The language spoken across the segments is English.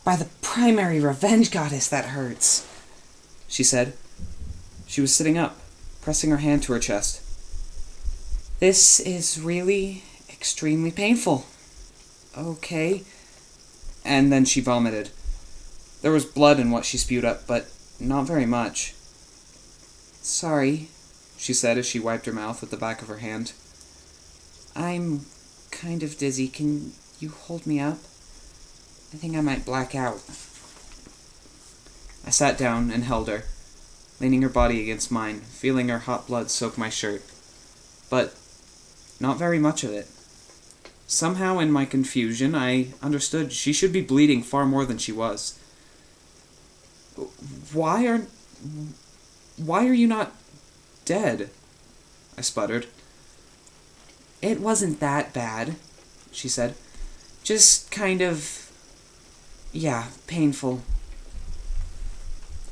By the primary revenge goddess, that hurts, she said. She was sitting up, pressing her hand to her chest. This is really extremely painful. Okay. And then she vomited. There was blood in what she spewed up, but not very much. Sorry, she said as she wiped her mouth with the back of her hand. I'm kind of dizzy. Can you hold me up? I think I might black out. I sat down and held her, leaning her body against mine, feeling her hot blood soak my shirt. But not very much of it. Somehow in my confusion, I understood she should be bleeding far more than she was. Why are you not dead? I sputtered. It wasn't that bad, she said. Just kind of, painful.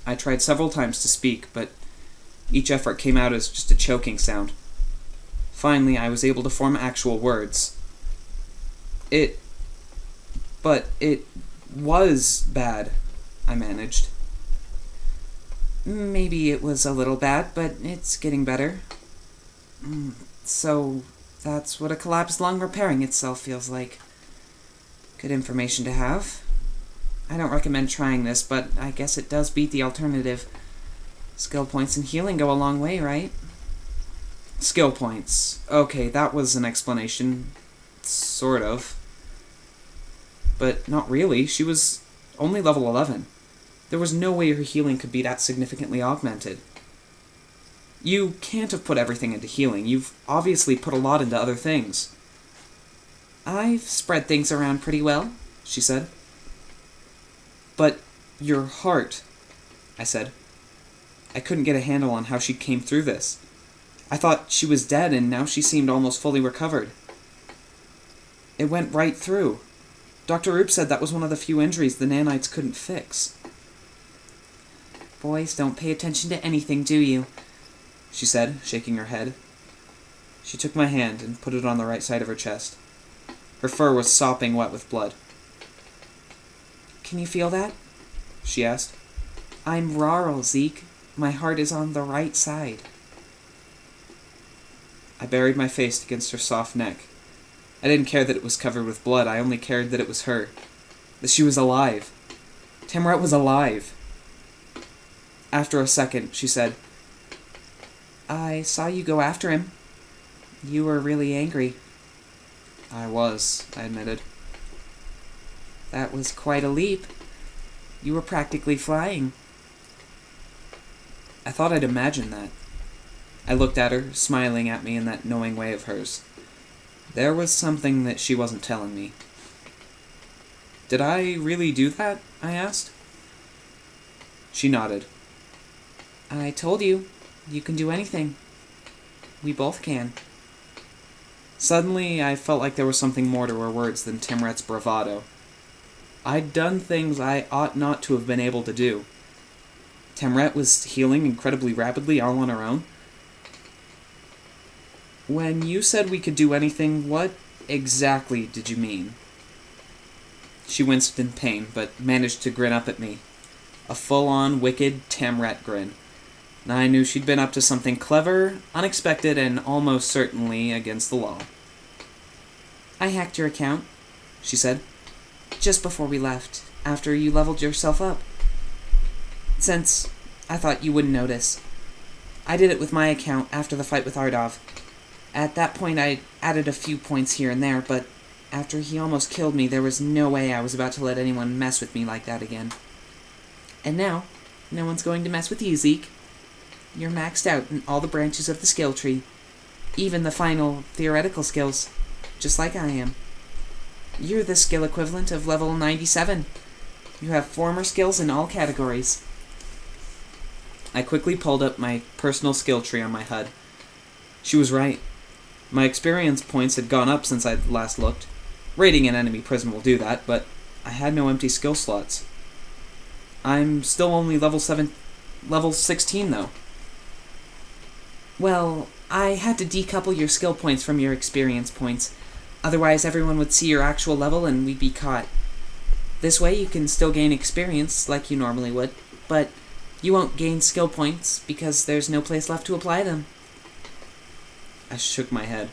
I tried several times to speak, but each effort came out as just a choking sound. Finally, I was able to form actual words. It was bad, I managed. Maybe it was a little bad, but it's getting better. So, that's what a collapsed lung repairing itself feels like. Good information to have. I don't recommend trying this, but I guess it does beat the alternative. Skill points and healing go a long way, right? Skill points. Okay, that was an explanation. Sort of. But not really. She was only level 11. There was no way her healing could be that significantly augmented. You can't have put everything into healing. You've obviously put a lot into other things. I've spread things around pretty well, she said. But your heart, I said. I couldn't get a handle on how she came through this. I thought she was dead, and now she seemed almost fully recovered. It went right through. Dr. Roop said that was one of the few injuries the nanites couldn't fix. Boys don't pay attention to anything, do you? She said, shaking her head. She took my hand and put it on the right side of her chest. Her fur was sopping wet with blood. Can you feel that? She asked. I'm rural, Zeke. My heart is on the right side. I buried my face against her soft neck. I didn't care that it was covered with blood. I only cared that it was her. That she was alive. Tamrat was alive. After a second, she said, I saw you go after him. You were really angry. I was, I admitted. That was quite a leap. You were practically flying. I thought I'd imagined that. I looked at her, smiling at me in that knowing way of hers. There was something that she wasn't telling me. Did I really do that? I asked. She nodded. I told you, you can do anything. We both can. Suddenly, I felt like there was something more to her words than Timret's bravado. I'd done things I ought not to have been able to do. Timret was healing incredibly rapidly all on her own. When you said we could do anything, what exactly did you mean? She winced in pain, but managed to grin up at me. A full-on, wicked Tamrat grin. I knew she'd been up to something clever, unexpected, and almost certainly against the law. I hacked your account, she said, just before we left, after you leveled yourself up. Since I thought you wouldn't notice. I did it with my account after the fight with Ardov. At that point, I added a few points here and there, but after he almost killed me, there was no way I was about to let anyone mess with me like that again. And now, no one's going to mess with you, Zeke. You're maxed out in all the branches of the skill tree, even the final theoretical skills, just like I am. You're the skill equivalent of level 97. You have 4 more skills in all categories. I quickly pulled up my personal skill tree on my HUD. She was right. My experience points had gone up since I'd last looked. Raiding an enemy prison will do that, but I had no empty skill slots. I'm still only level 16, though. Well, I had to decouple your skill points from your experience points. Otherwise, everyone would see your actual level and we'd be caught. This way you can still gain experience like you normally would, but you won't gain skill points because there's no place left to apply them. I shook my head.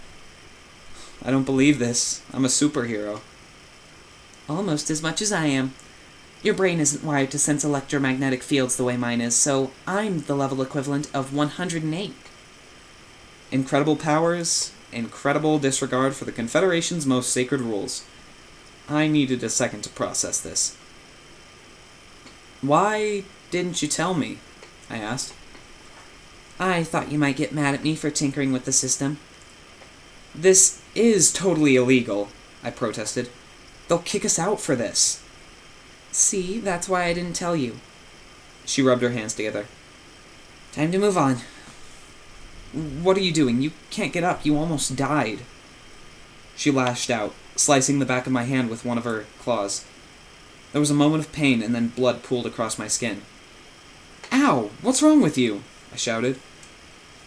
I don't believe this. I'm a superhero. Almost as much as I am. Your brain isn't wired to sense electromagnetic fields the way mine is, so I'm the level equivalent of 108. Incredible powers, incredible disregard for the Confederation's most sacred rules. I needed a second to process this. Why didn't you tell me? I asked. I thought you might get mad at me for tinkering with the system. This is totally illegal, I protested. They'll kick us out for this. See, that's why I didn't tell you. She rubbed her hands together. Time to move on. What are you doing? You can't get up. You almost died. She lashed out, slicing the back of my hand with one of her claws. There was a moment of pain, and then blood pooled across my skin. Ow! What's wrong with you? I shouted.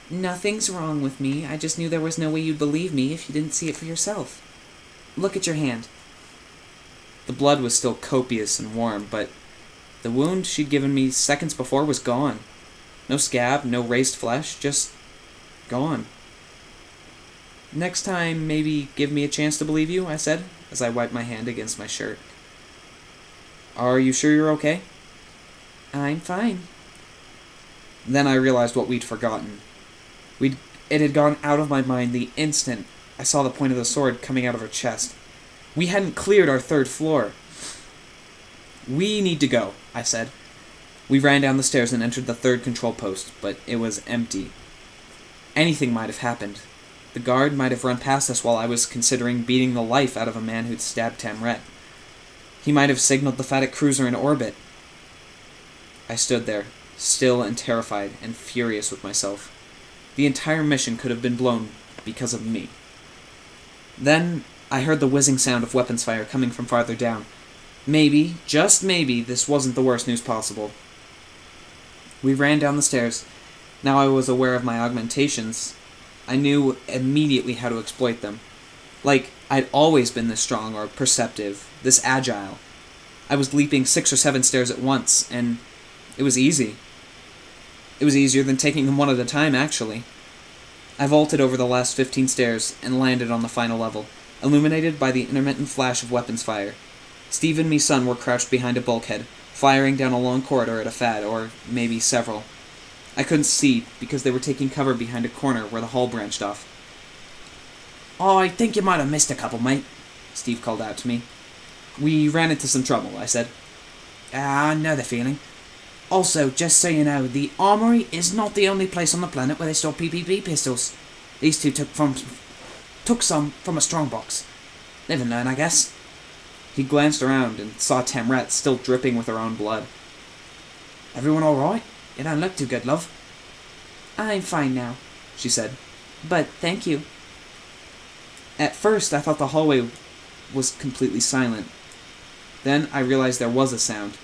Nothing's wrong with me. I just knew there was no way you'd believe me if you didn't see it for yourself. Look at your hand. The blood was still copious and warm, but the wound she'd given me seconds before was gone. No scab, no raised flesh, just gone. Next time, maybe give me a chance to believe you, I said, as I wiped my hand against my shirt. Are you sure you're okay? I'm fine. Then I realized what we'd forgotten. It had gone out of my mind the instant I saw the point of the sword coming out of her chest. We hadn't cleared our third floor. We need to go, I said. We ran down the stairs and entered the third control post, but it was empty. Anything might have happened. The guard might have run past us while I was considering beating the life out of a man who'd stabbed Tamret. He might have signaled the Fatic cruiser in orbit. I stood there, still and terrified and furious with myself. The entire mission could have been blown because of me. Then I heard the whizzing sound of weapons fire coming from farther down. Maybe, just maybe, this wasn't the worst news possible. We ran down the stairs. Now I was aware of my augmentations. I knew immediately how to exploit them. Like, I'd always been this strong or perceptive, this agile. I was leaping 6 or 7 stairs at once, and it was easy. It was easier than taking them one at a time, actually. I vaulted over the last 15 stairs and landed on the final level, illuminated by the intermittent flash of weapons fire. Steve and me son were crouched behind a bulkhead, firing down a long corridor at a fad, or maybe several. I couldn't see, because they were taking cover behind a corner where the hull branched off. I think you might have missed a couple, mate, Steve called out to me. We ran into some trouble, I said. I know the feeling. Also, just so you know, the armory is not the only place on the planet where they store PPP pistols. These two took some from a strongbox. Live and learn, I guess. He glanced around and saw Tamret still dripping with her own blood. Everyone all right? You don't look too good, love. I'm fine now, she said. But thank you. At first, I thought the hallway was completely silent. Then I realized there was a sound,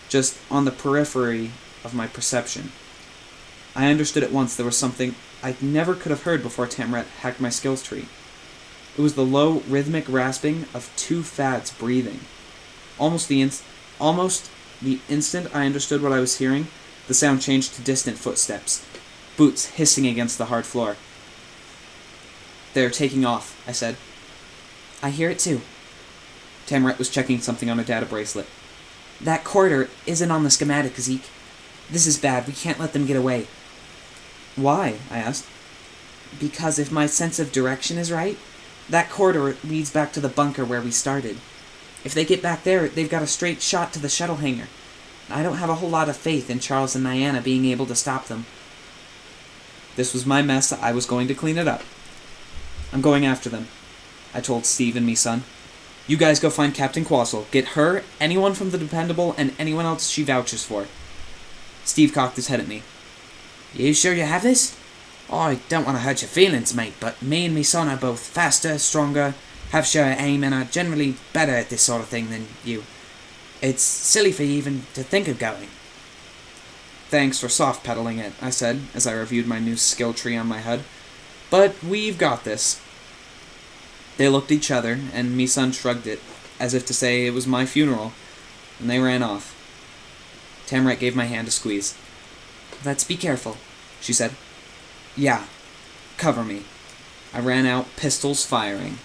just on the periphery of my perception. I understood at once there was something I never could have heard before Tamret hacked my skills tree. It was the low, rhythmic rasping of 2 fads breathing. Almost the instant I understood what I was hearing, the sound changed to distant footsteps, boots hissing against the hard floor. They're taking off, I said. I hear it too. Tamret was checking something on a data bracelet. That corridor isn't on the schematic, Zeke. This is bad. We can't let them get away. Why? I asked. Because if my sense of direction is right, that corridor leads back to the bunker where we started. If they get back there, they've got a straight shot to the shuttle hangar. I don't have a whole lot of faith in Charles and Niana being able to stop them. This was my mess. I was going to clean it up. I'm going after them, I told Steve and me son. You guys go find Captain Quassel. Get her, anyone from the Dependable, and anyone else she vouches for. Steve cocked his head at me. You sure you have this? I don't want to hurt your feelings, mate, but me and me son are both faster, stronger, have sure aim, and are generally better at this sort of thing than you. It's silly for you even to think of going. Thanks for soft-pedaling it, I said, as I reviewed my new skill tree on my HUD. But we've got this. They looked at each other, and me son shrugged it, as if to say it was my funeral. and they ran off. Tamrat gave my hand a squeeze. "Let's be careful," she said. "Yeah. Cover me." I ran out, pistols firing.